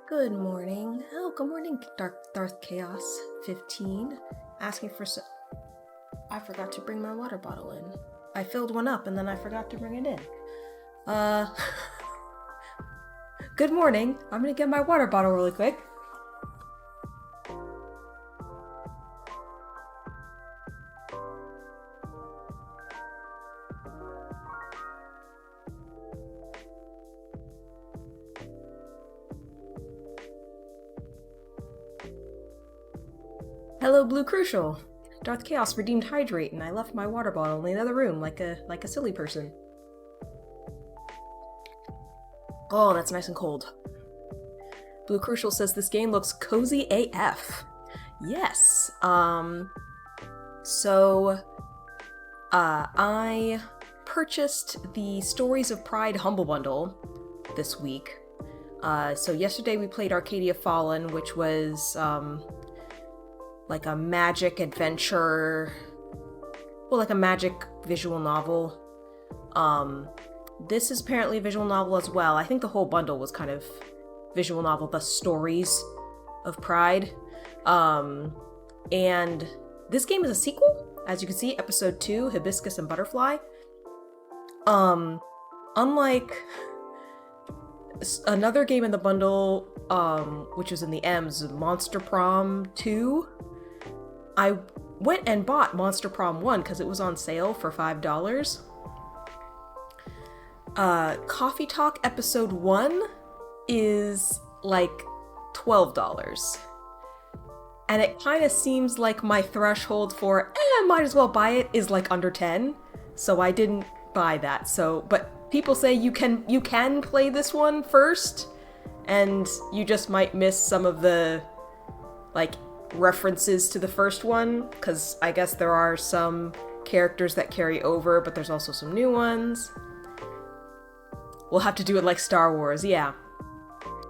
Good morning. Oh, good morning, Darth Chaos 15. Asking for I forgot to bring my water bottle in. I filled one up and then I forgot to bring it in. Good morning. I'm gonna get my water bottle really quick. Hello, Blue Crucial. Darth Chaos redeemed hydrate, and I left my water bottle in the other room like a silly person. Oh, that's nice and cold. Blue Crucial says this game looks cozy AF. Yes. I purchased the Stories of Pride Humble Bundle this week. So yesterday we played Arcadia Fallen, which was, like a magic adventure, well, like a magic visual novel. This is apparently a visual novel as well. I think the whole bundle was kind of visual novel, the Stories of Pride. And this game is a sequel, as you can see, episode 2, Hibiscus and Butterfly. Unlike another game in the bundle, which was in the M's, Monster Prom 2, I went and bought Monster Prom 1 because it was on sale for $5. Coffee Talk episode 1 is like $12. And it kind of seems like my threshold for, might as well buy it is like under 10. So I didn't buy that. But people say you can play this one first, and you just might miss some of the, like, references to the first one, because I guess there are some characters that carry over, but there's also some new ones. We'll have to do it like Star Wars, yeah.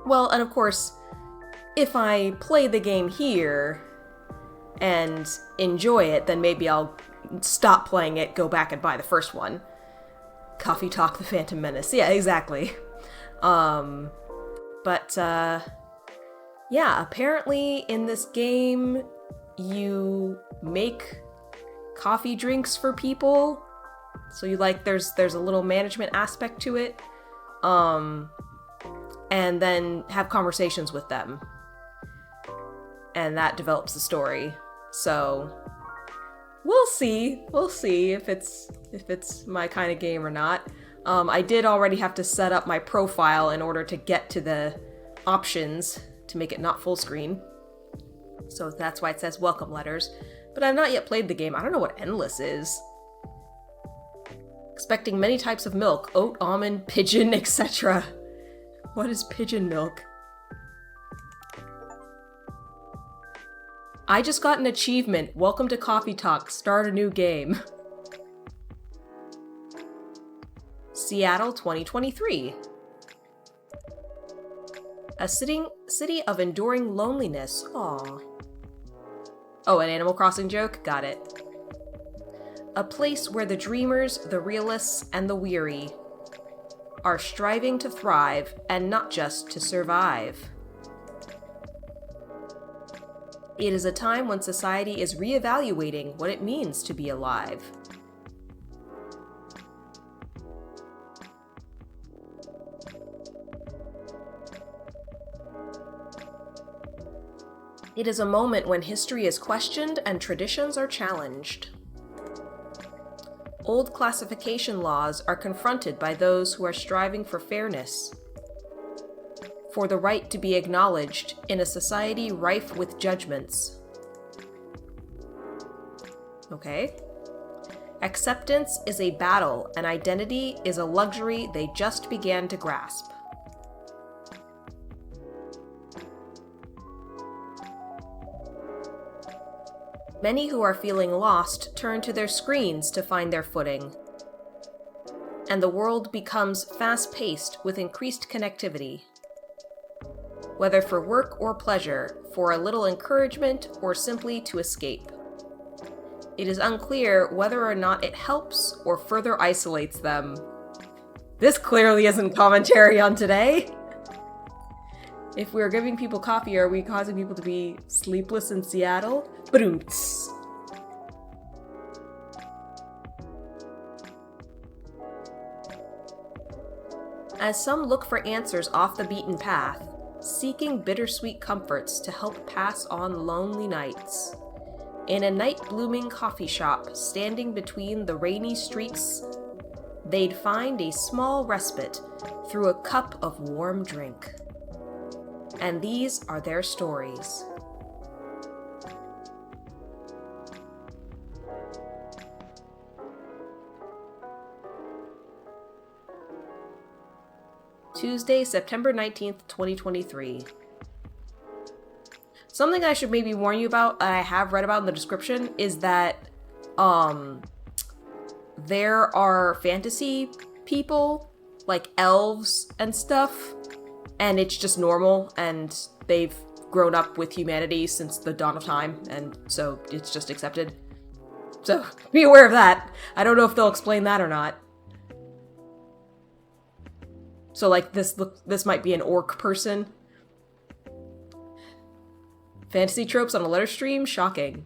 Well, and of course, if I play the game here and enjoy it, then maybe I'll stop playing it, go back and buy the first one. Coffee Talk the Phantom Menace. Yeah, exactly. Yeah, apparently in this game, you make coffee drinks for people. So there's a little management aspect to it. And then have conversations with them. And that develops the story. So we'll see. We'll see if it's my kind of game or not. I did already have to set up my profile in order to get to the options to make it not full screen. So that's why it says welcome letters. But I've not yet played the game. I don't know what endless is. Expecting many types of milk. Oat, almond, pigeon, etc. What is pigeon milk? I just got an achievement. Welcome to Coffee Talk. Start a new game. Seattle 2023. A city of enduring loneliness. Aww. Oh, an Animal Crossing joke? Got it. A place where the dreamers, the realists, and the weary are striving to thrive and not just to survive. It is a time when society is reevaluating what it means to be alive. It is a moment when history is questioned and traditions are challenged. Old classification laws are confronted by those who are striving for fairness, for the right to be acknowledged in a society rife with judgments. Okay. Acceptance is a battle, and identity is a luxury they just began to grasp. Many who are feeling lost turn to their screens to find their footing. And the world becomes fast-paced with increased connectivity. Whether for work or pleasure, for a little encouragement, or simply to escape. It is unclear whether or not it helps or further isolates them. This clearly isn't commentary on today. If we're giving people coffee, are we causing people to be sleepless in Seattle? Ba-doom-ts. As some look for answers off the beaten path, seeking bittersweet comforts to help pass on lonely nights. In a night-blooming coffee shop standing between the rainy streets, they'd find a small respite through a cup of warm drink. And these are their stories. Tuesday, September 19th, 2023. Something I should maybe warn you about, I have read about in the description, is that there are fantasy people, like elves and stuff, and it's just normal, and they've grown up with humanity since the dawn of time, and so it's just accepted. So, be aware of that. I don't know if they'll explain that or not. So, like, this might be an orc person. Fantasy tropes on a letter stream? Shocking.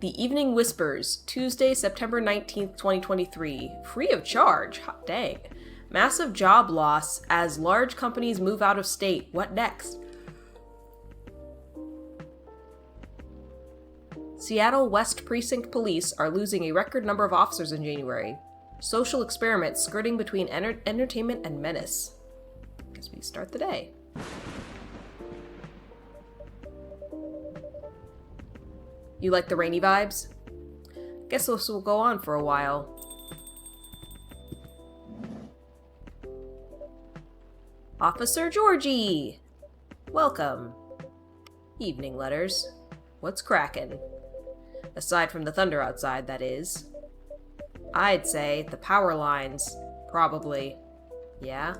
The Evening Whispers, Tuesday, September 19th, 2023. Free of charge. Hot dang. Massive job loss as large companies move out of state. What next? Seattle West Precinct Police are losing a record number of officers in January. Social experiments skirting between entertainment and menace. Guess we start the day. You like the rainy vibes? Guess this will go on for a while. Officer Georgie! Welcome. Evening letters. What's crackin'? Aside from the thunder outside, that is. I'd say the power lines. Probably. Yeah?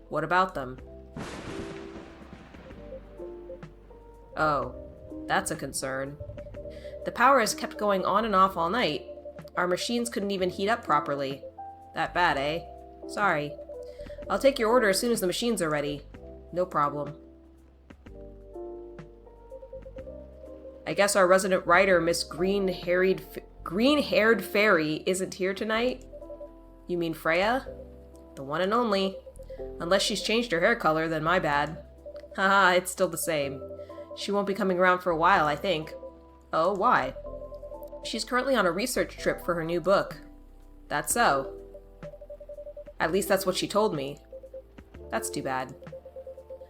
What about them? Oh, that's a concern. The power has kept going on and off all night. Our machines couldn't even heat up properly. That bad, eh? Sorry. I'll take your order as soon as the machines are ready. No problem. I guess our resident writer, Miss Green-haired Fairy, isn't here tonight? You mean Freya? The one and only. Unless she's changed her hair color, then my bad. Haha, it's still the same. She won't be coming around for a while, I think. Oh, why? She's currently on a research trip for her new book. That's so. At least that's what she told me. That's too bad.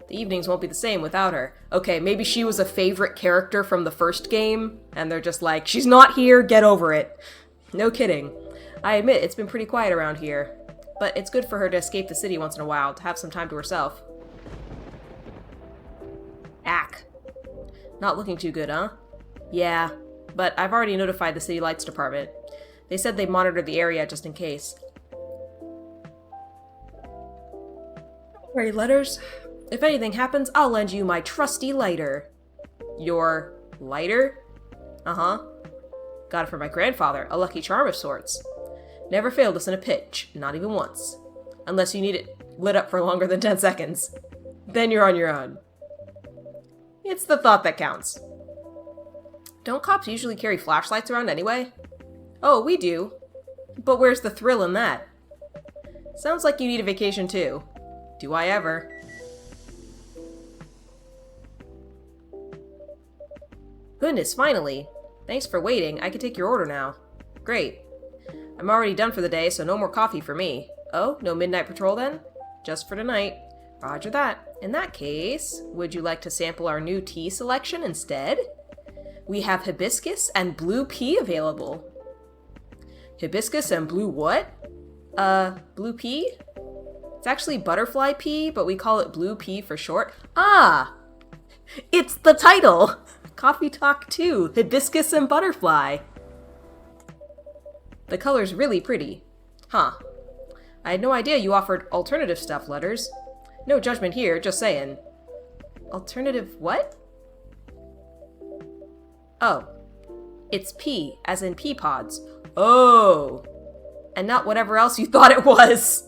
The evenings won't be the same without her. Okay, maybe she was a favorite character from the first game, and they're just like, she's not here, get over it. No kidding. I admit, it's been pretty quiet around here. But it's good for her to escape the city once in a while, to have some time to herself. Ack. Not looking too good, huh? Yeah, but I've already notified the City Lights Department. They said they monitored the area just in case. Alright, letters. If anything happens, I'll lend you my trusty lighter. Your lighter? Uh-huh. Got it from my grandfather, a lucky charm of sorts. Never failed us in a pinch, not even once. Unless you need it lit up for longer than 10 seconds. Then you're on your own. It's the thought that counts. Don't cops usually carry flashlights around anyway? Oh, we do. But where's the thrill in that? Sounds like you need a vacation too. Do I ever? Goodness, finally. Thanks for waiting. I can take your order now. Great. I'm already done for the day, so no more coffee for me. Oh, no midnight patrol then? Just for tonight. Roger that. In that case, would you like to sample our new tea selection instead? We have hibiscus and blue pea available. Hibiscus and blue what? Blue pea? It's actually butterfly pea, but we call it blue pea for short. Ah! It's the title! Coffee Talk 2, Hibiscus and Butterfly. The color's really pretty. Huh. I had no idea you offered alternative stuff, letters. No judgment here, just saying. Alternative what? Oh. It's pea, as in pea pods. Oh! And not whatever else you thought it was.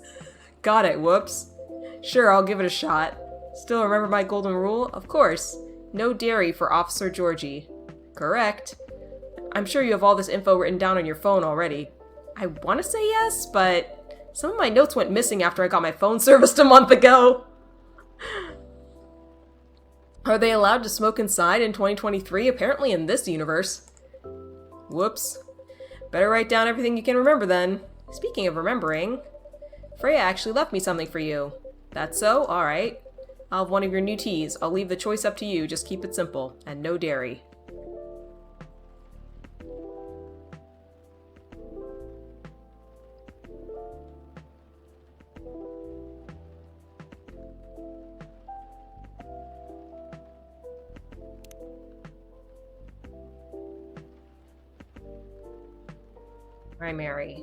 Got it, whoops. Sure, I'll give it a shot. Still remember my golden rule? Of course. No dairy for Officer Georgie. Correct. I'm sure you have all this info written down on your phone already. I want to say yes, but some of my notes went missing after I got my phone serviced a month ago. Are they allowed to smoke inside in 2023? Apparently in this universe. Whoops. Better write down everything you can remember then. Speaking of remembering, Freya actually left me something for you. That's so? Alright. I'll have one of your new teas. I'll leave the choice up to you. Just keep it simple. And no dairy. Primary.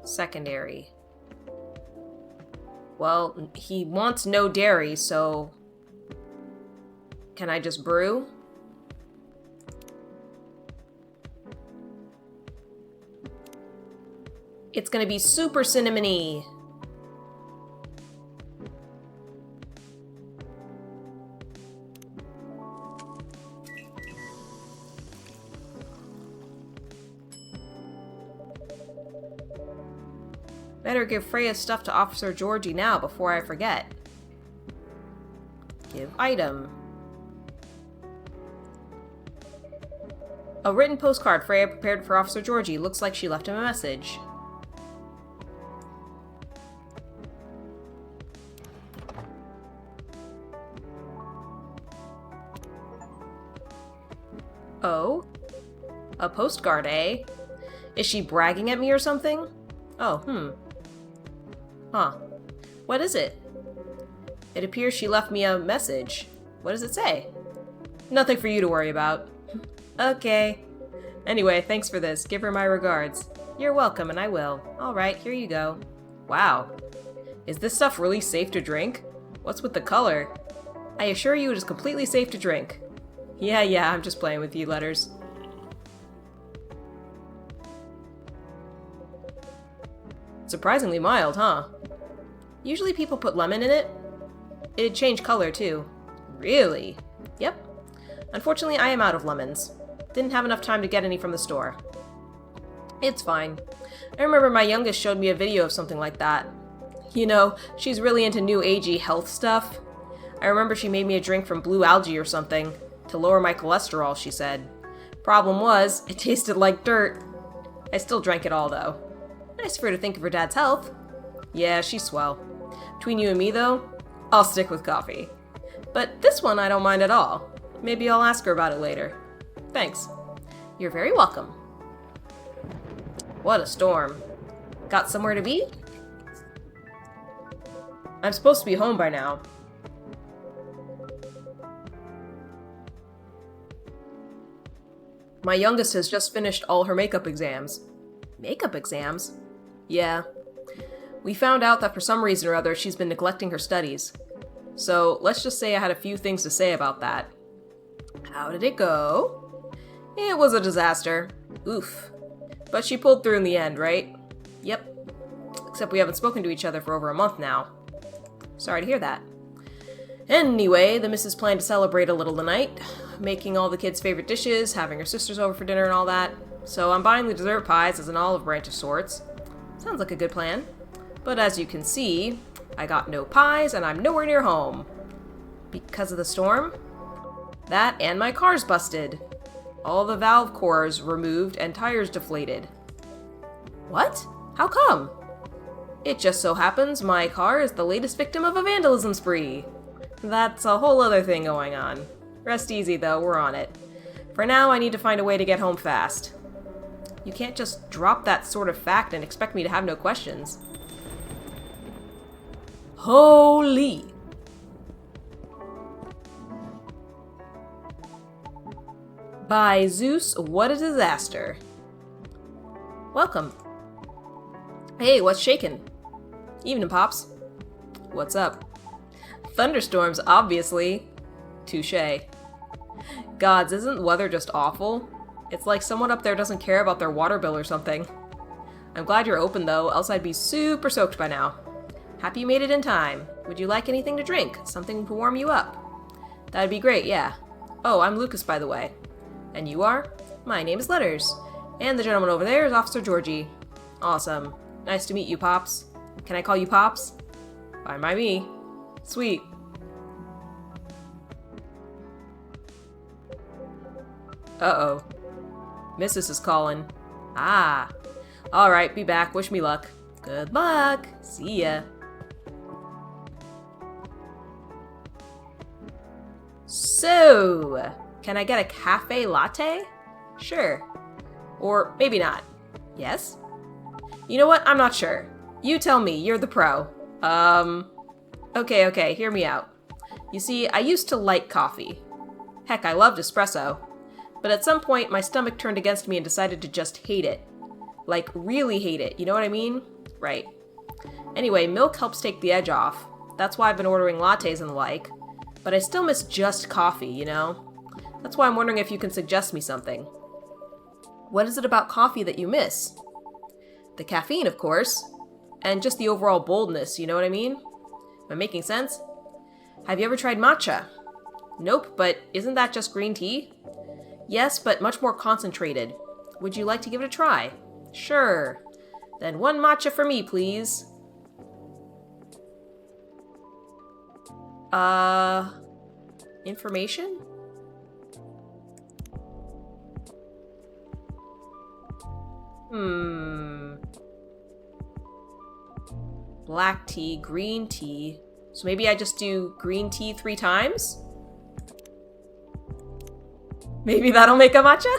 Secondary. Well, he wants no dairy, so... Can I just brew? It's gonna be super cinnamony. Better give Freya's stuff to Officer Georgie now before I forget. Give item. A written postcard Freya prepared for Officer Georgie. Looks like she left him a message. Oh? A postcard, eh? Is she bragging at me or something? Oh, Huh. What is it? It appears she left me a message. What does it say? Nothing for you to worry about. Okay. Anyway, thanks for this. Give her my regards. You're welcome, and I will. Alright, here you go. Wow. Is this stuff really safe to drink? What's with the color? I assure you it is completely safe to drink. Yeah, I'm just playing with you letters. Surprisingly mild, huh? Usually people put lemon in it. It'd change color, too. Really? Yep. Unfortunately, I am out of lemons. Didn't have enough time to get any from the store. It's fine. I remember my youngest showed me a video of something like that. You know, she's really into new agey health stuff. I remember she made me a drink from blue algae or something. To lower my cholesterol, she said. Problem was, it tasted like dirt. I still drank it all, though. Nice for her to think of her dad's health. Yeah, she's swell. Between you and me, though, I'll stick with coffee. But this one I don't mind at all. Maybe I'll ask her about it later. Thanks. You're very welcome. What a storm. Got somewhere to be? I'm supposed to be home by now. My youngest has just finished all her makeup exams. Makeup exams? Yeah. We found out that for some reason or other she's been neglecting her studies. So let's just say I had a few things to say about that. How did it go? It was a disaster. Oof. But she pulled through in the end, right? Yep. Except we haven't spoken to each other for over a month now. Sorry to hear that. Anyway, the missus planned to celebrate a little tonight, making all the kids' favorite dishes, having her sisters over for dinner and all that. So I'm buying the dessert pies as an olive branch of sorts. Sounds like a good plan. But as you can see, I got no pies and I'm nowhere near home. Because of the storm? That and my car's busted. All the valve cores removed and tires deflated. What? How come? It just so happens my car is the latest victim of a vandalism spree. That's a whole other thing going on. Rest easy though, we're on it. For now, I need to find a way to get home fast. You can't just drop that sort of fact and expect me to have no questions. Holy! By Zeus, what a disaster. Welcome. Hey, what's shaking? Evening, Pops. What's up? Thunderstorms, obviously. Touché. Gods, isn't weather just awful? It's like someone up there doesn't care about their water bill or something. I'm glad you're open though, else I'd be super soaked by now. Happy you made it in time. Would you like anything to drink? Something to warm you up? That'd be great, yeah. Oh, I'm Lucas, by the way. And you are? My name is Letters. And the gentleman over there is Officer Georgie. Awesome. Nice to meet you, Pops. Can I call you Pops? Fine by me. Sweet. Uh-oh. Mrs. is calling. Ah. Alright, be back. Wish me luck. Good luck. See ya. So, can I get a cafe latte? Sure. Or maybe not. Yes? You know what? I'm not sure. You tell me. You're the pro. Okay, hear me out. You see, I used to like coffee. Heck, I loved espresso. But at some point, my stomach turned against me and decided to just hate it. Like, really hate it. You know what I mean? Right. Anyway, milk helps take the edge off. That's why I've been ordering lattes and the like. But I still miss just coffee, you know? That's why I'm wondering if you can suggest me something. What is it about coffee that you miss? The caffeine, of course. And just the overall boldness, you know what I mean? Am I making sense? Have you ever tried matcha? Nope, but isn't that just green tea? Yes, but much more concentrated. Would you like to give it a try? Sure. Then one matcha for me, please. Information? Black tea, green tea. So maybe I just do green tea 3 times? Maybe that'll make a matcha?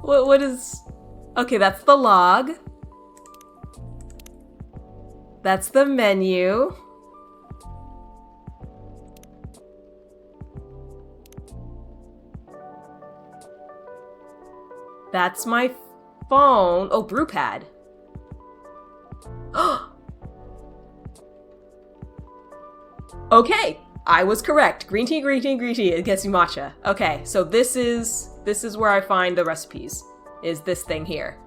What is... Okay, that's the log. That's the menu. That's my phone. Oh, brew pad. Okay, I was correct. Green tea, green tea, green tea. It gets you matcha. Okay, so this is where I find the recipes. Is this thing here.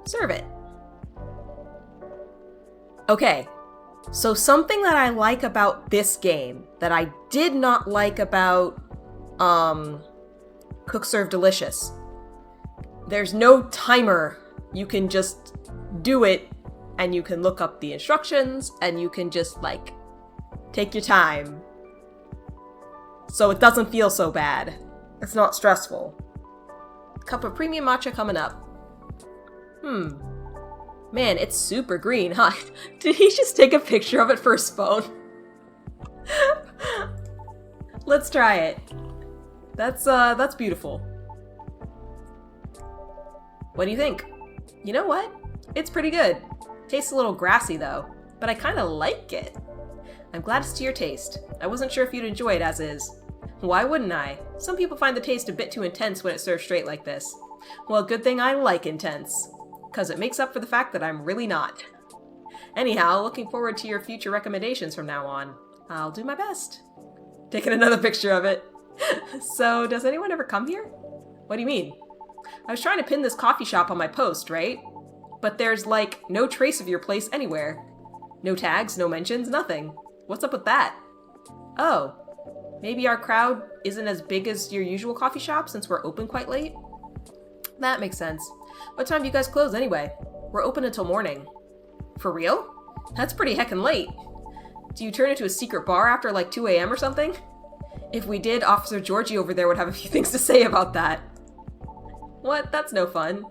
Serve it. Okay, so something that I like about this game that I did not like about Cook Serve Delicious. There's no timer. You can just do it and you can look up the instructions and you can just like take your time. So it doesn't feel so bad. It's not stressful. Cup of premium matcha coming up. Man, it's super green, huh? Did he just take a picture of it for his phone? Let's try it. That's beautiful. What do you think? You know what? It's pretty good. Tastes a little grassy though, but I kinda like it. I'm glad it's to your taste. I wasn't sure if you'd enjoy it as is. Why wouldn't I? Some people find the taste a bit too intense when it's served straight like this. Well, good thing I like intense. 'Cause it makes up for the fact that I'm really not. Anyhow, looking forward to your future recommendations from now on. I'll do my best. Taking another picture of it. So, does anyone ever come here? What do you mean? I was trying to pin this coffee shop on my post, right? But there's, like, no trace of your place anywhere. No tags, no mentions, nothing. What's up with that? Oh. Maybe our crowd isn't as big as your usual coffee shop since we're open quite late? That makes sense. What time do you guys close anyway? We're open until morning. For real? That's pretty heckin' late. Do you turn into a secret bar after like 2 a.m. or something? If we did, Officer Georgie over there would have a few things to say about that. What? That's no fun.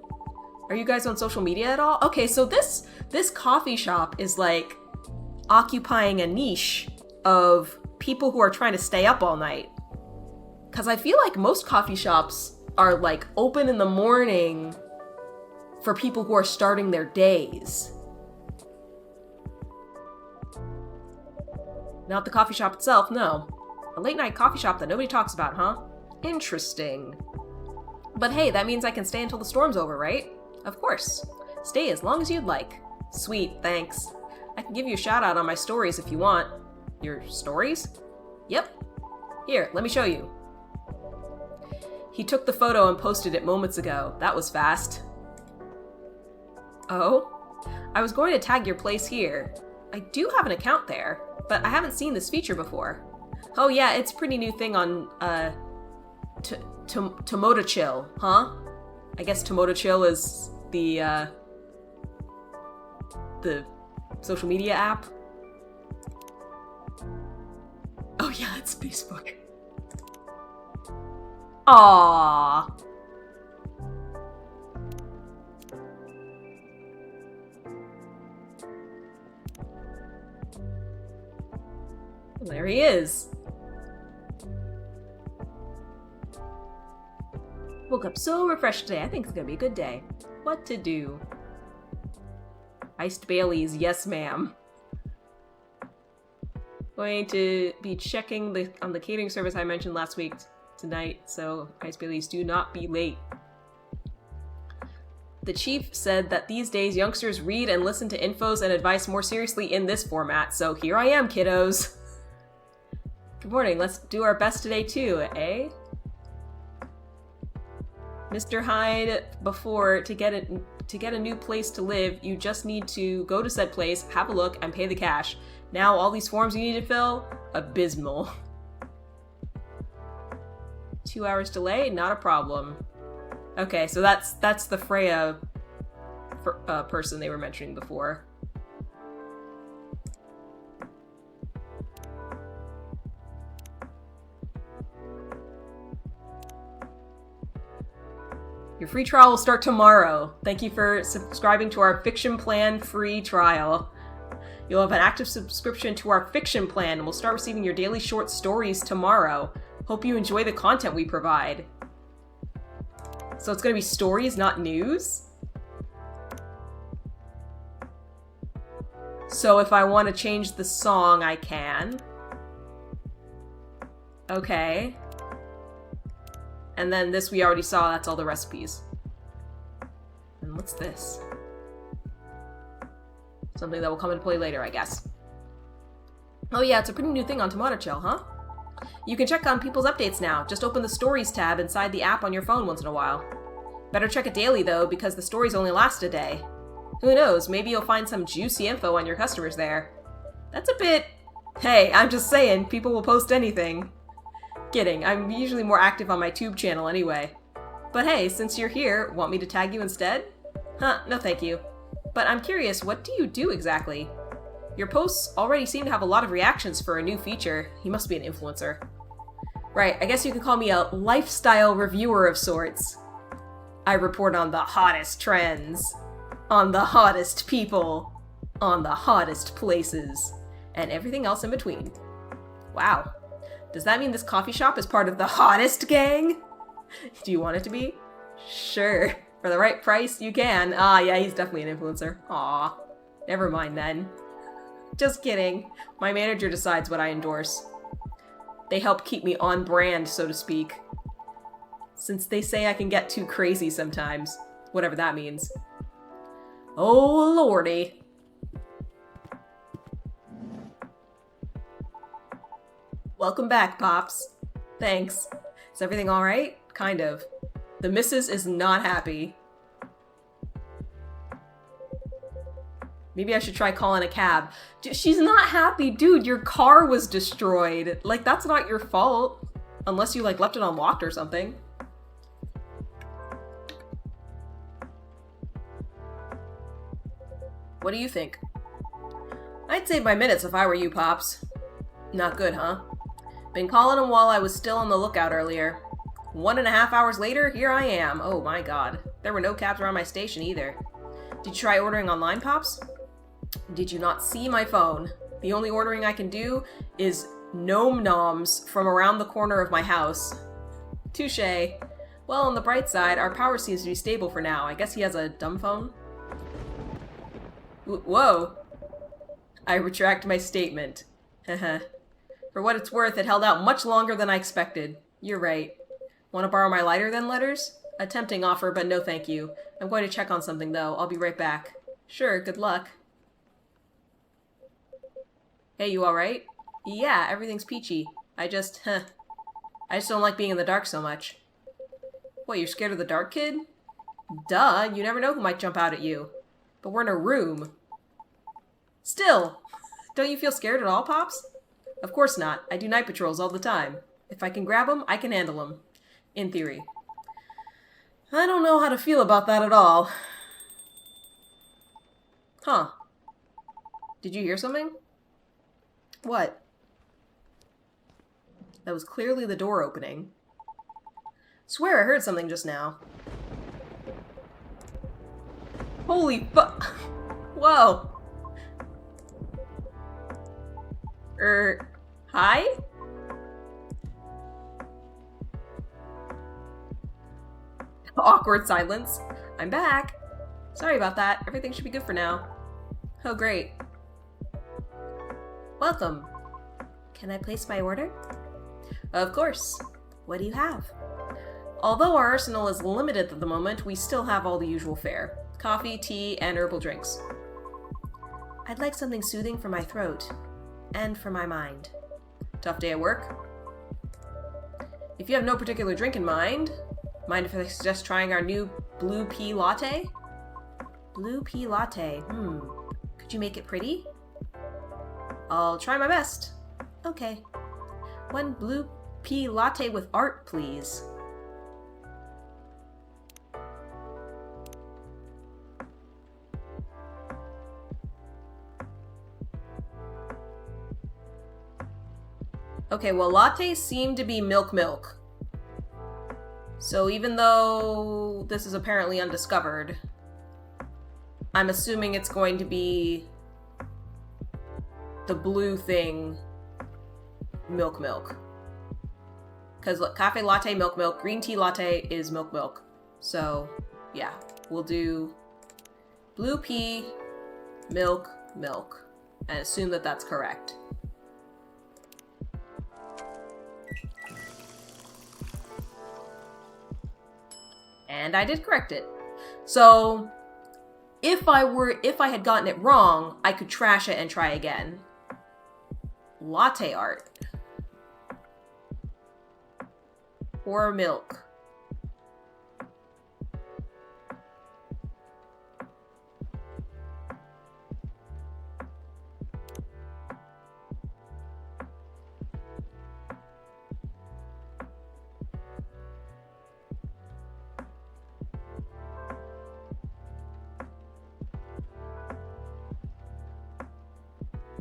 Are you guys on social media at all? Okay, so this coffee shop is like occupying a niche of people who are trying to stay up all night. 'Cause I feel like most coffee shops are like open in the morning for people who are starting their days. Not the coffee shop itself, no. A late night coffee shop that nobody talks about, huh? Interesting. But hey, that means I can stay until the storm's over, right? Of course. Stay as long as you'd like. Sweet, thanks. I can give you a shout out on my stories if you want. Your stories? Yep. Here, let me show you. He took the photo and posted it moments ago. That was fast. Oh? I was going to tag your place here. I do have an account there, but I haven't seen this feature before. Oh yeah, it's a pretty new thing on, Tomoda Chill, huh? I guess Tomoda Chill is the social media app. Oh yeah, it's Facebook. Aww. There he is. Woke up so refreshed today. I think it's gonna be a good day. What to do? Iced Baileys, yes ma'am. Going to be checking on the catering service I mentioned last week tonight, so Iced Baileys, do not be late. The chief said that these days youngsters read and listen to infos and advice more seriously in this format, so here I am, kiddos. Good morning, let's do our best today too, eh? Mr. Hyde, before, to get a new place to live, you just need to go to said place, have a look, and pay the cash. Now all these forms you need to fill? Abysmal. 2 hours delay? Not a problem. Okay, so that's the Freya person they were mentioning before. Your free trial will start tomorrow. Thank you for subscribing to our Fiction Plan free trial. You'll have an active subscription to our Fiction Plan, and we'll start receiving your daily short stories tomorrow. Hope you enjoy the content we provide. So it's gonna be stories, not news? So if I want to change the song, I can. Okay. And then this we already saw, that's all the recipes. And what's this? Something that will come into play later, I guess. Oh yeah, it's a pretty new thing on Tomato Chill, huh? You can check on people's updates now. Just open the Stories tab inside the app on your phone once in a while. Better check it daily though, because the stories only last a day. Who knows, maybe you'll find some juicy info on your customers there. That's a bit... Hey, I'm just saying, people will post anything. Kidding, I'm usually more active on my tube channel anyway. But hey, since you're here, want me to tag you instead? Huh, no thank you. But I'm curious, what do you do exactly? Your posts already seem to have a lot of reactions for a new feature. You must be an influencer. Right, I guess you could call me a lifestyle reviewer of sorts. I report on the hottest trends, on the hottest people, on the hottest places, and everything else in between. Wow. Does that mean this coffee shop is part of the hottest gang? Do you want it to be? Sure. For the right price, you can. Ah, yeah, he's definitely an influencer. Aw. Never mind then. Just kidding. My manager decides what I endorse. They help keep me on brand, so to speak. Since they say I can get too crazy sometimes. Whatever that means. Oh, lordy. Welcome back, Pops. Thanks. Is everything alright? Kind of. The missus is not happy. Maybe I should try calling a cab. She's not happy, dude. Your car was destroyed. Like, that's not your fault. Unless you, like, left it unlocked or something. What do you think? I'd save my minutes if I were you, Pops. Not good, huh? Been calling him while I was still on the lookout earlier. 1.5 hours later, here I am. Oh my god. There were no cabs around my station either. Did you try ordering online, Pops? Did you not see my phone? The only ordering I can do is gnome noms from around the corner of my house. Touché. Well, on the bright side, our power seems to be stable for now. I guess he has a dumb phone? Whoa. I retract my statement. Haha. For what it's worth, it held out much longer than I expected. You're right. Want to borrow my lighter then, Letters? A tempting offer, but no thank you. I'm going to check on something though. I'll be right back. Sure, good luck. Hey, you alright? Yeah, everything's peachy. I just don't like being in the dark so much. What, you're scared of the dark, kid? Duh, you never know who might jump out at you. But we're in a room. Still, don't you feel scared at all, Pops? Of course not. I do night patrols all the time. If I can grab them, I can handle them. In theory. I don't know how to feel about that at all. Huh. Did you hear something? What? That was clearly the door opening. Swear I heard something just now. Holy fu- Whoa! Hi? Awkward silence. I'm back. Sorry about that. Everything should be good for now. Oh, great. Welcome. Can I place my order? Of course. What do you have? Although our arsenal is limited at the moment, we still have all the usual fare. Coffee, tea, and herbal drinks. I'd like something soothing for my throat. And for my mind. Tough day at work? If you have no particular drink in mind if I suggest trying our new blue pea latte? Blue pea latte. Could you make it pretty? I'll try my best. Okay. One blue pea latte with art, please. Okay, well, lattes seem to be milk. So even though this is apparently undiscovered, I'm assuming it's going to be the blue thing, milk. Because look, cafe latte, milk, green tea latte is milk. So, yeah, we'll do blue pea, milk, and assume that that's correct. And I did correct it. So, if I had gotten it wrong, I could trash it and try again. Latte art. Or milk.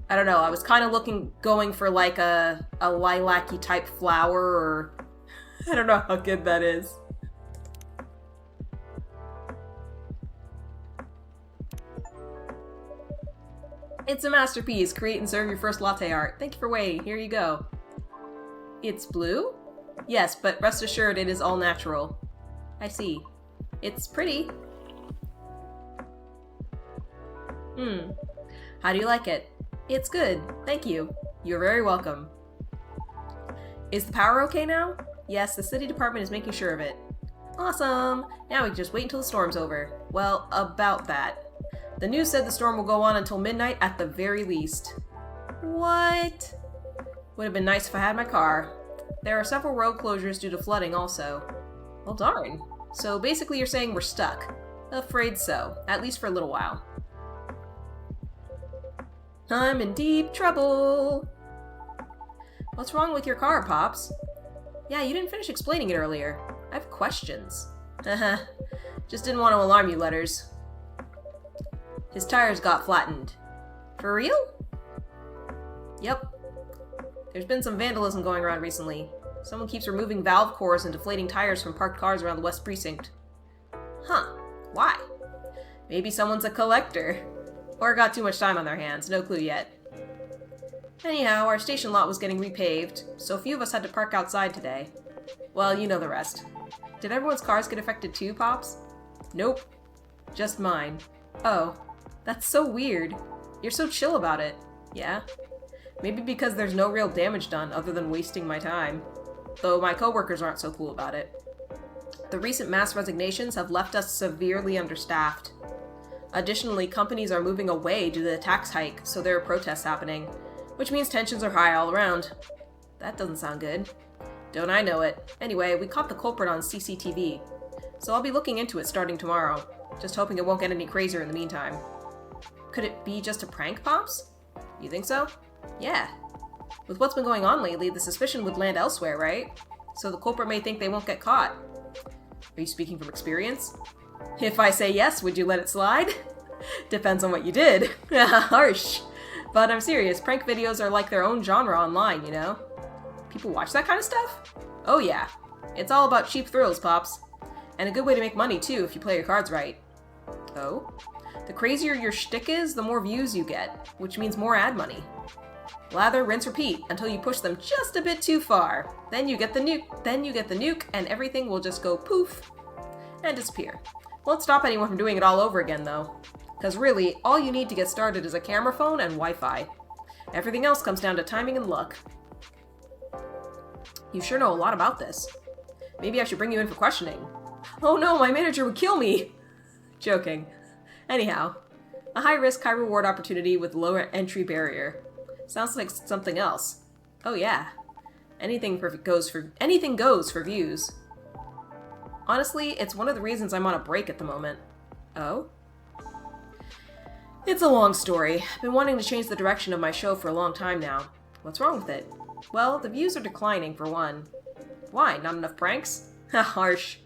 I don't know, I was kind of going for like a lilac-y type flower, or I don't know how good that is. It's a masterpiece. Create and serve your first latte art. Thank you for waiting. Here you go. It's blue? Yes, but rest assured it is all natural. I see. It's pretty. How do you like it? It's good. Thank you. You're very welcome. Is the power okay now? Yes, the city department is making sure of it. Awesome! Now we can just wait until the storm's over. Well, about that. The news said the storm will go on until midnight at the very least. What? Would have been nice if I had my car. There are several road closures due to flooding also. Well, darn. So basically you're saying we're stuck. Afraid so. At least for a little while. I'm in deep trouble. What's wrong with your car, Pops? Yeah, you didn't finish explaining it earlier. I have questions. Haha. Just didn't want to alarm you, Letters. His tires got flattened. For real? Yep. There's been some vandalism going around recently. Someone keeps removing valve cores and deflating tires from parked cars around the West Precinct. Huh. Why? Maybe someone's a collector. Or got too much time on their hands, no clue yet. Anyhow, our station lot was getting repaved, so a few of us had to park outside today. Well, you know the rest. Did everyone's cars get affected too, Pops? Nope. Just mine. Oh. That's so weird. You're so chill about it. Yeah? Maybe because there's no real damage done other than wasting my time. Though my coworkers aren't so cool about it. The recent mass resignations have left us severely understaffed. Additionally, companies are moving away due to the tax hike, so there are protests happening. which means tensions are high all around. That doesn't sound good. Don't I know it. Anyway, we caught the culprit on CCTV, so I'll be looking into it starting tomorrow. Just hoping it won't get any crazier in the meantime. Could it be just a prank, Pops? You think so? Yeah. With what's been going on lately, the suspicion would land elsewhere, right? So the culprit may think they won't get caught. Are you speaking from experience? If I say yes, would you let it slide? Depends on what you did. Harsh. But I'm serious, prank videos are like their own genre online, you know? People watch that kind of stuff? Oh yeah. It's all about cheap thrills, Pops. And a good way to make money, too, if you play your cards right. Oh? The crazier your shtick is, the more views you get, which means more ad money. Lather, rinse, repeat, until you push them just a bit too far. Then you get the nuke, and everything will just go poof and disappear. Won't stop anyone from doing it all over again, though. Because really, all you need to get started is a camera phone and Wi-Fi. Everything else comes down to timing and luck. You sure know a lot about this. Maybe I should bring you in for questioning. Oh no, my manager would kill me! Joking. Anyhow, a high-risk, high-reward opportunity with lower entry barrier. Sounds like something else. Oh yeah. Anything goes for views. Honestly, it's one of the reasons I'm on a break at the moment. Oh? It's a long story. I've been wanting to change the direction of my show for a long time now. What's wrong with it? Well, the views are declining, for one. Why? Not enough pranks? Harsh.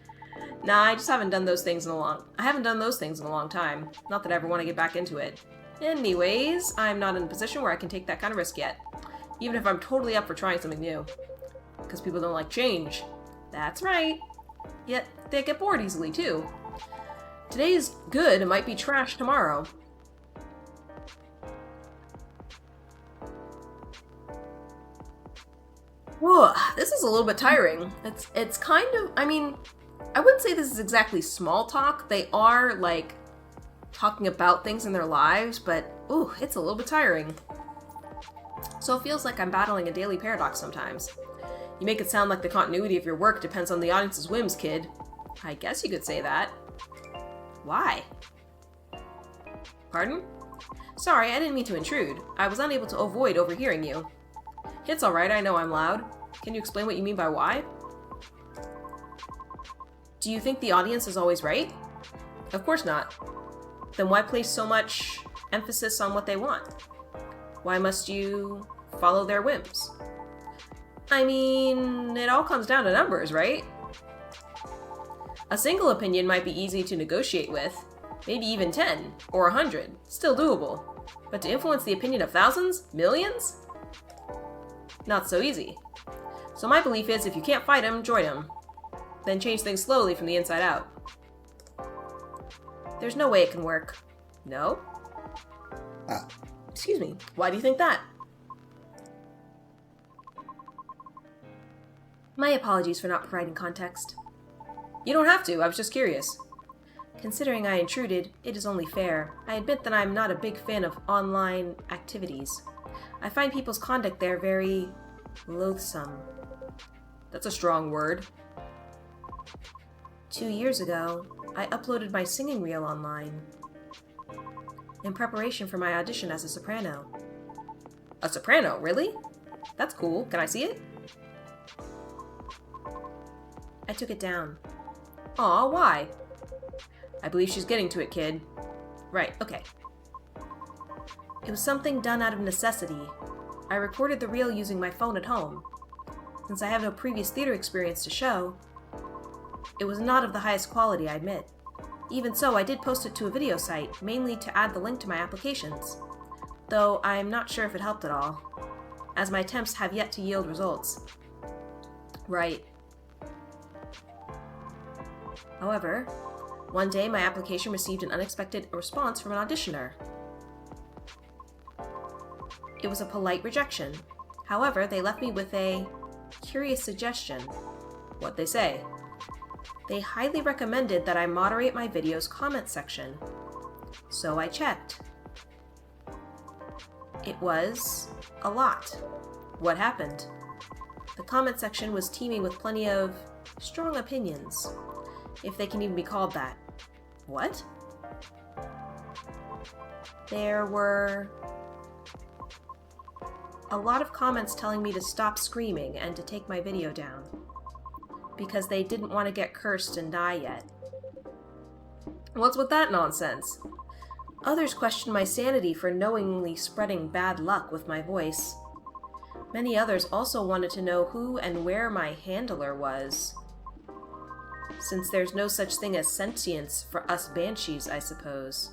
Nah, I just haven't done those things in a long time. Not that I ever want to get back into it. Anyways, I'm not in a position where I can take that kind of risk yet. Even if I'm totally up for trying something new. Because people don't like change. That's right. Yet, they get bored easily, too. Today's good, it might be trash tomorrow. Whoa, this is a little bit tiring. It's kind of, I mean, I wouldn't say this is exactly small talk. They are, like, talking about things in their lives, but, ooh, it's a little bit tiring. So it feels like I'm battling a daily paradox sometimes. You make it sound like the continuity of your work depends on the audience's whims, kid. I guess you could say that. Why? Pardon? Sorry, I didn't mean to intrude. I was unable to avoid overhearing you. It's alright, I know I'm loud. Can you explain what you mean by why? Do you think the audience is always right? Of course not. Then why place so much emphasis on what they want? Why must you follow their whims? I mean, it all comes down to numbers, right? A single opinion might be easy to negotiate with, maybe even 10 or 100, still doable. But to influence the opinion of thousands, millions? Not so easy. So my belief is if you can't fight them, join them. Then change things slowly from the inside out. There's no way it can work. No? Excuse me, why do you think that? My apologies for not providing context. You don't have to, I was just curious. Considering I intruded, it is only fair. I admit that I'm not a big fan of online activities. I find people's conduct there very loathsome. That's a strong word. 2 years ago, I uploaded my singing reel online in preparation for my audition as a soprano. A soprano, really? That's cool. Can I see it? I took it down. Aw, why? I believe she's getting to it, kid. Right, okay. It was something done out of necessity. I recorded the reel using my phone at home. Since I have no previous theater experience to show, it was not of the highest quality, I admit. Even so, I did post it to a video site, mainly to add the link to my applications. Though I'm not sure if it helped at all, as my attempts have yet to yield results. Right. However, one day my application received an unexpected response from an auditioner. It was a polite rejection. However, they left me with a curious suggestion. What'd they say? They highly recommended that I moderate my video's comment section. So I checked. It was a lot. What happened? The comment section was teeming with plenty of strong opinions, if they can even be called that. What? There were a lot of comments telling me to stop screaming and to take my video down. Because they didn't want to get cursed and die yet. What's with that nonsense? Others questioned my sanity for knowingly spreading bad luck with my voice. Many others also wanted to know who and where my handler was. Since there's no such thing as sentience for us banshees, I suppose.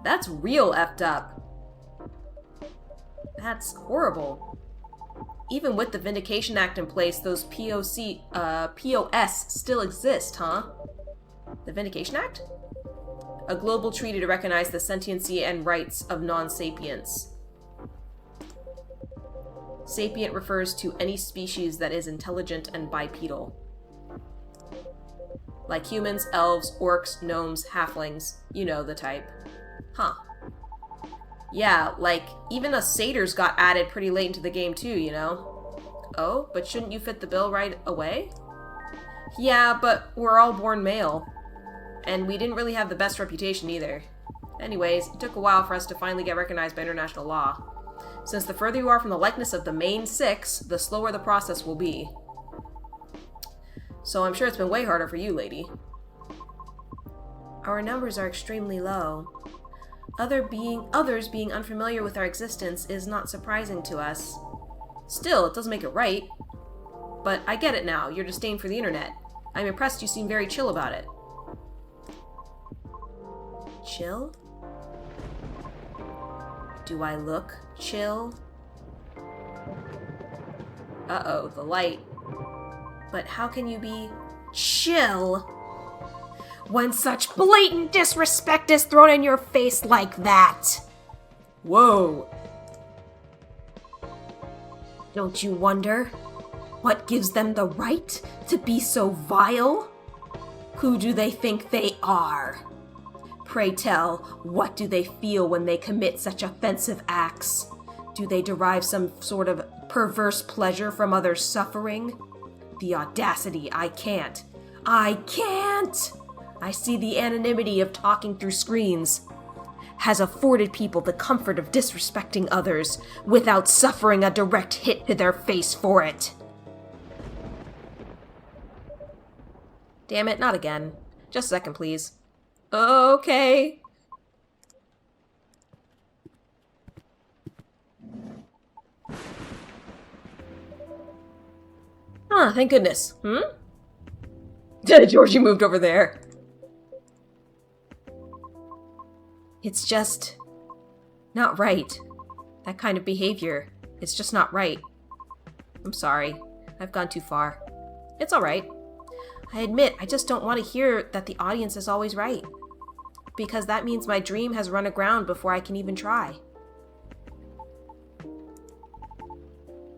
That's real effed up. That's horrible. Even with the Vindication Act in place, those POS still exist, huh? The Vindication Act? A global treaty to recognize the sentiency and rights of non-sapients. Sapient refers to any species that is intelligent and bipedal. Like humans, elves, orcs, gnomes, halflings. You know the type. Huh. Yeah, like, even us satyrs got added pretty late into the game too, you know? Oh, but shouldn't you fit the bill right away? Yeah, but we're all born male. And we didn't really have the best reputation either. Anyways, it took a while for us to finally get recognized by international law. Since the further you are from the likeness of the main six, the slower the process will be. So I'm sure it's been way harder for you, lady. Our numbers are extremely low. Others being unfamiliar with our existence is not surprising to us. Still, it doesn't make it right. But I get it now, your disdain for the internet. I'm impressed you seem very chill about it. Chill? Do I look chill? Uh-oh, the light. But how can you be chill when such blatant disrespect is thrown in your face like that? Whoa. Don't you wonder what gives them the right to be so vile? Who do they think they are? Pray tell, what do they feel when they commit such offensive acts? Do they derive some sort of perverse pleasure from others' suffering? The audacity, I can't. I see the anonymity of talking through screens has afforded people the comfort of disrespecting others without suffering a direct hit to their face for it. Damn it, not again. Just a second, please. Okay. Huh, thank goodness. Georgie moved over there. It's just not right. That kind of behavior. It's just not right. I'm sorry. I've gone too far. It's alright. I admit, I just don't want to hear that the audience is always right. Because that means my dream has run aground before I can even try.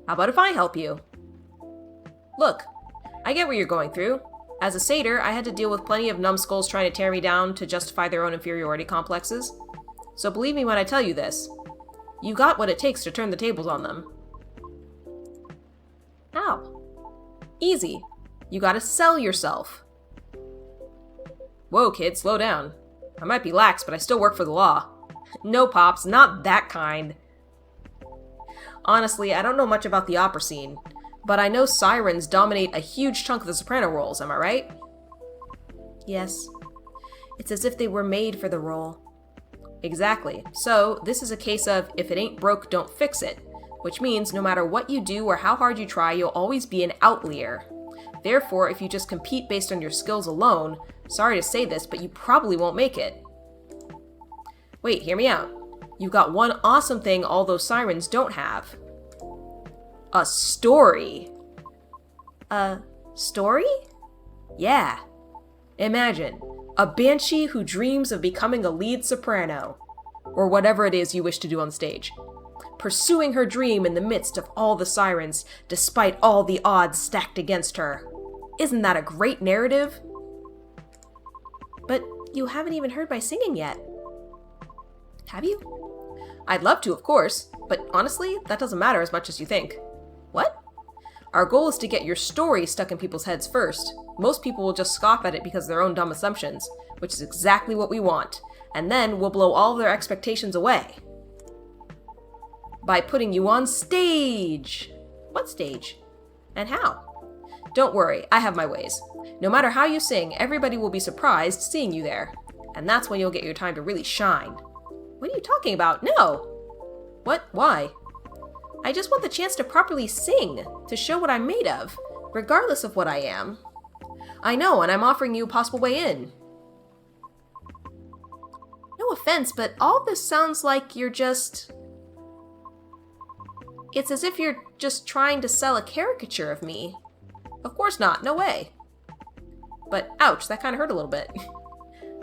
How about if I help you? Look, I get what you're going through. As a satyr, I had to deal with plenty of numbskulls trying to tear me down to justify their own inferiority complexes. So believe me when I tell you this. You got what it takes to turn the tables on them. How? Easy. You gotta sell yourself. Whoa, kid, slow down. I might be lax, but I still work for the law. No, Pops, not that kind. Honestly, I don't know much about the opera scene, but I know sirens dominate a huge chunk of the soprano roles, am I right? Yes. It's as if they were made for the role. Exactly. So, this is a case of, if it ain't broke, don't fix it. Which means, no matter what you do or how hard you try, you'll always be an outlier. Therefore, if you just compete based on your skills alone, sorry to say this, but you probably won't make it. Wait, hear me out. You've got one awesome thing all those sirens don't have. A story. A story? Yeah. Imagine, a banshee who dreams of becoming a lead soprano, or whatever it is you wish to do on stage. Pursuing her dream in the midst of all the sirens, despite all the odds stacked against her. Isn't that a great narrative? But you haven't even heard my singing yet. Have you? I'd love to, of course, but honestly, that doesn't matter as much as you think. What? Our goal is to get your story stuck in people's heads first. Most people will just scoff at it because of their own dumb assumptions, which is exactly what we want. And then we'll blow all of their expectations away. By putting you on stage. What stage? And how? Don't worry, I have my ways. No matter how you sing, everybody will be surprised seeing you there. And that's when you'll get your time to really shine. What are you talking about? No! What? Why? I just want the chance to properly sing, to show what I'm made of, regardless of what I am. I know, and I'm offering you a possible way in. No offense, but all this sounds like you're just... It's as if you're just trying to sell a caricature of me. Of course not, no way. But ouch, that kind of hurt a little bit.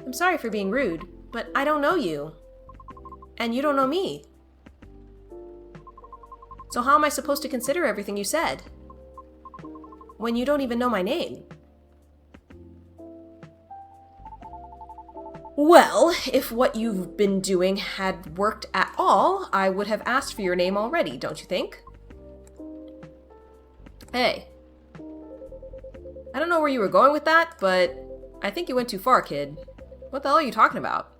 I'm sorry for being rude, but I don't know you. And you don't know me. So how am I supposed to consider everything you said? When you don't even know my name? Well, if what you've been doing had worked at all, I would have asked for your name already, don't you think? Hey. I don't know where you were going with that, but I think you went too far, kid. What the hell are you talking about?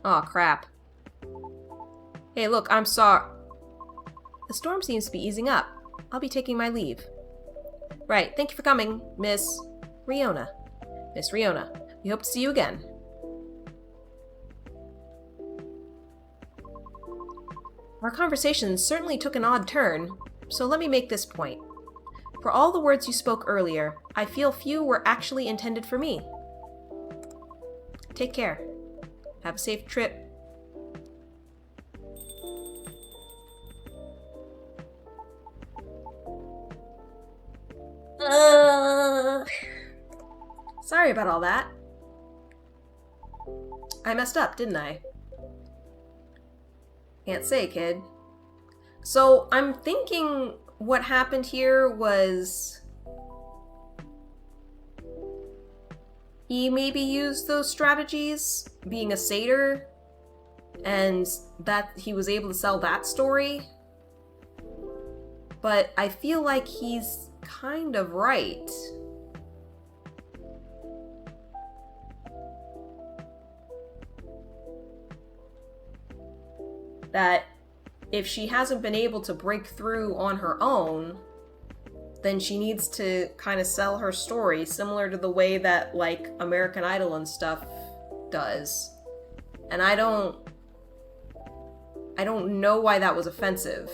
Aw, crap. Hey, look, I'm sorry. The storm seems to be easing up. I'll be taking my leave. Right, thank you for coming, Miss Riona. Miss Riona, we hope to see you again. Our conversation certainly took an odd turn, so let me make this point. For all the words you spoke earlier, I feel few were actually intended for me. Take care. Have a safe trip. Sorry about all that. I messed up, didn't I? Can't say, kid. So, I'm thinking what happened here was... he maybe used those strategies, being a satyr, and that he was able to sell that story. But I feel like he's kind of right. That if she hasn't been able to break through on her own, then she needs to kind of sell her story, similar to the way that, like, American Idol and stuff does. And I don't know why that was offensive.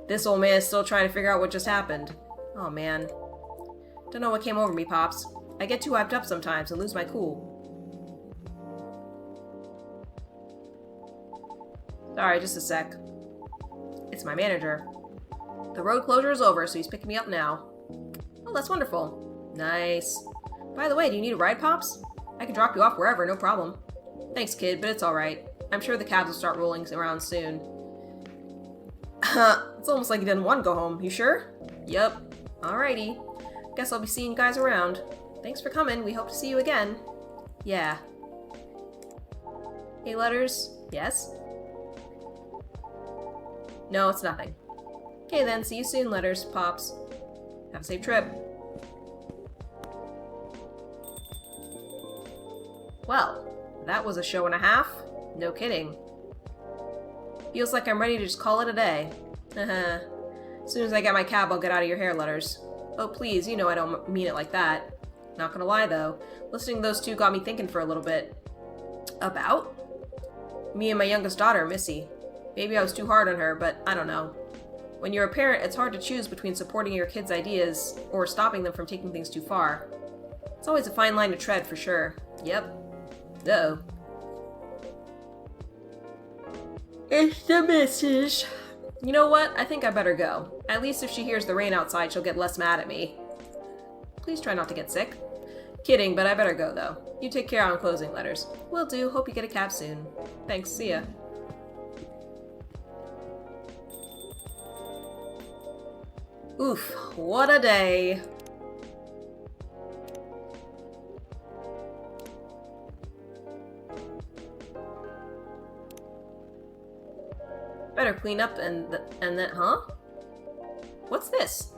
This old man is still trying to figure out what just happened. Oh, man. Don't know what came over me, Pops. I get too hyped up sometimes and lose my cool. Sorry, just a sec. It's my manager. The road closure is over, so he's picking me up now. Oh, that's wonderful. Nice. By the way, do you need a ride, Pops? I can drop you off wherever, no problem. Thanks, kid, but it's alright. I'm sure the cabs will start rolling around soon. It's almost like he doesn't want to go home. You sure? Yep. Alrighty. Guess I'll be seeing you guys around. Thanks for coming. We hope to see you again. Yeah. Hey, Letters? Yes? No, it's nothing. Okay then, see you soon, Letters, Pops. Have a safe trip. Well, that was a show and a half. No kidding. Feels like I'm ready to just call it a day. As soon as I get my cab, I'll get out of your hair, Letters. Oh, please, you know I don't mean it like that. Not gonna lie, though. Listening to those two got me thinking for a little bit. About? Me and my youngest daughter, Missy. Maybe I was too hard on her, but I don't know. When you're a parent, it's hard to choose between supporting your kids' ideas or stopping them from taking things too far. It's always a fine line to tread, for sure. Yep. Uh-oh. It's the missus. You know what? I think I better go. At least if she hears the rain outside, she'll get less mad at me. Please try not to get sick. Kidding, but I better go, though. You take care on closing, Letters. Will do. Hope you get a cab soon. Thanks. See ya. Oof, what a day. Better clean up and then, huh? What's this?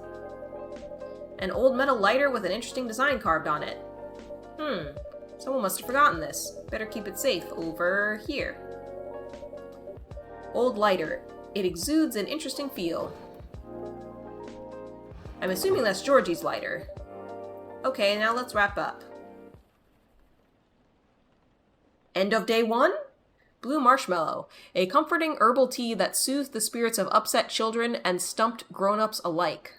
An old metal lighter with an interesting design carved on it. Someone must have forgotten this. Better keep it safe over here. Old lighter. It exudes an interesting feel. I'm assuming that's Georgie's lighter. Okay, now let's wrap up. End of day 1? Blue marshmallow. A comforting herbal tea that soothes the spirits of upset children and stumped grown-ups alike.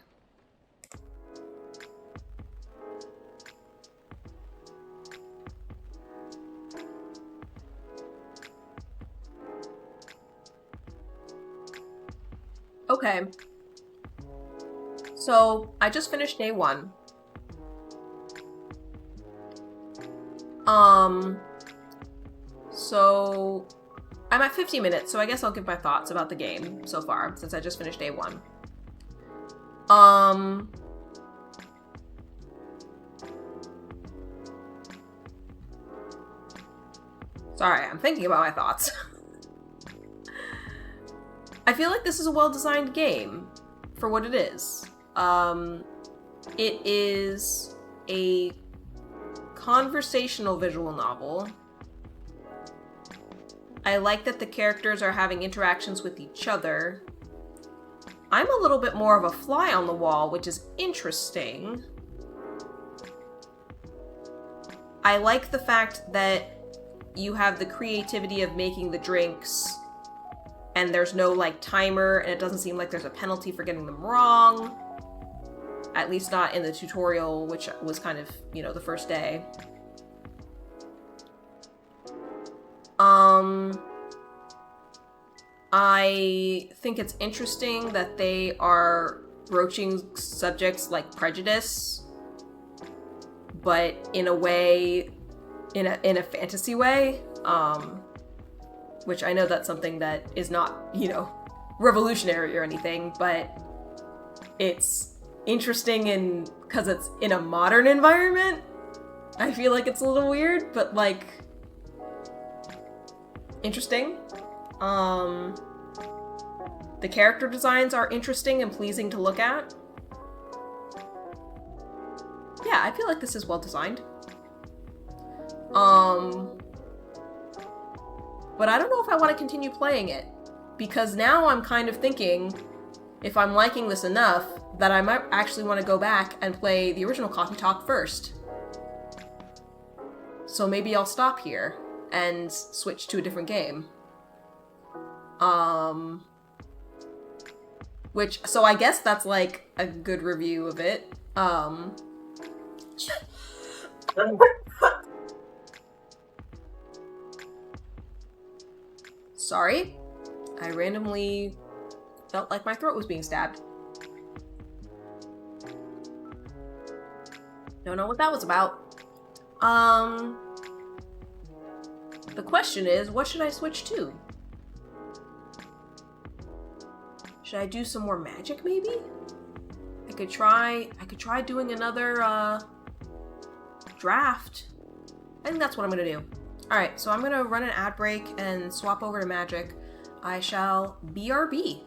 Okay. So, I just finished day 1. So I'm at 50 minutes, so I guess I'll give my thoughts about the game so far, since I just finished day 1. Sorry, I'm thinking about my thoughts. I feel like this is a well-designed game for what it is. It is a conversational visual novel. I like that the characters are having interactions with each other. I'm a little bit more of a fly on the wall, which is interesting. I like the fact that you have the creativity of making the drinks, and there's no, like, timer, and it doesn't seem like there's a penalty for getting them wrong. At least not in the tutorial, which was kind of, you know, the first day. I think it's interesting that they are broaching subjects like prejudice, but in a way, in a fantasy way, which I know that's something that is not, you know, revolutionary or anything, but it's interesting because it's in a modern environment. I feel like it's a little weird, but, like, interesting. The character designs are interesting and pleasing to look at. Yeah, I feel like this is well designed. But I don't know if I want to continue playing it, because now I'm kind of thinking, if I'm liking this enough, that I might actually want to go back and play the original Coffee Talk first. So maybe I'll stop here and switch to a different game. So I guess that's, like, a good review of it. Sorry. I randomly felt like my throat was being stabbed. Don't know what that was about. The question is, what should I switch to? Should I do some more magic, maybe? I could try doing another, draft. I think that's what I'm gonna do. Alright, so I'm gonna run an ad break and swap over to magic. I shall BRB.